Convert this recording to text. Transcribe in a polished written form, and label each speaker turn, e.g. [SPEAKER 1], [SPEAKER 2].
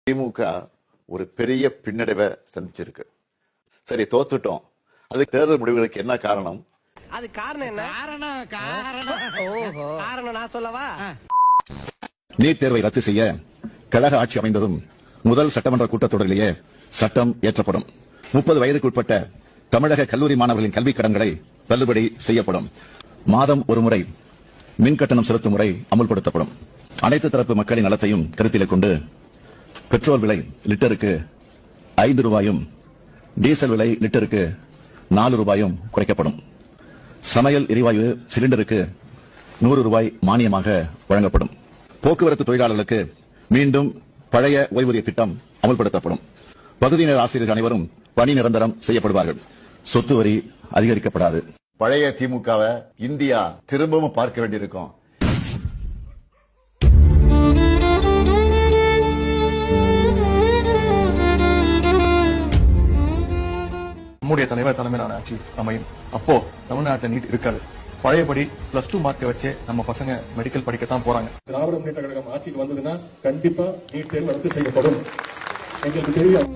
[SPEAKER 1] திமுக ஒரு பெரிய பின்னடைவை சந்திச்சிருக்கு. சரி, தோத்துட்டோம். அதுக்கு தேர்தல் முடிவுகளுக்கு என்ன காரணம்?
[SPEAKER 2] அது காரணம் என்ன? காரணம் நான் சொல்லவா?
[SPEAKER 1] நீட் தேர்வை ரத்து செய்ய கழக ஆட்சி அமைந்ததும் முதல் சட்டமன்ற கூட்டத்தொடரிலேயே சட்டம் இயற்றப்படும். 30 வயதுக்கு உட்பட்ட தமிழக கல்லூரி மாணவர்களின் கல்விக் கடன்களை தள்ளுபடி செய்யப்படும். மாதம் ஒரு முறை மின் கட்டணம் செலுத்தும் முறை அமுல்படுத்தப்படும். அனைத்து தரப்பு மக்களின் நலத்தையும் கருத்தில் கொண்டு பெட்ரோல் விலை லிட்டருக்கு 5 ரூபாயும் டீசல் விலை லிட்டருக்கு 4 ரூபாயும் குறைக்கப்படும். சமையல் எரிவாயு சிலிண்டருக்கு 100 ரூபாய் மானியமாக வழங்கப்படும். போக்குவரத்து தொழிலாளர்களுக்கு மீண்டும் பழைய ஓய்வூதிய திட்டம் அமல்படுத்தப்படும். பகுதியினர் ஆசிரியர்கள் அனைவரும் பணி நிரந்தரம் செய்யப்படுவார்கள். சொத்து வரி அதிகரிக்கப்படாது. பழைய திமுகவை இந்தியா திரும்பவும் பார்க்க வேண்டியிருக்கும்.
[SPEAKER 3] நம்முடைய தலைவர் தலைமையிலான ஆட்சி அமையும். அப்போ தமிழ்நாட்டில் நீட் இருக்காது. பழையபடி +2 மார்க்கை வச்சு நம்ம பசங்க மெடிக்கல் படிக்கத்தான் போறாங்க.
[SPEAKER 4] திராவிட முன்னேற்ற கழகம் ஆட்சிக்கு வந்ததுன்னா கண்டிப்பா நீட் தேர்வு ரத்து செய்யப்படும். எங்களுக்கு தெரியும்.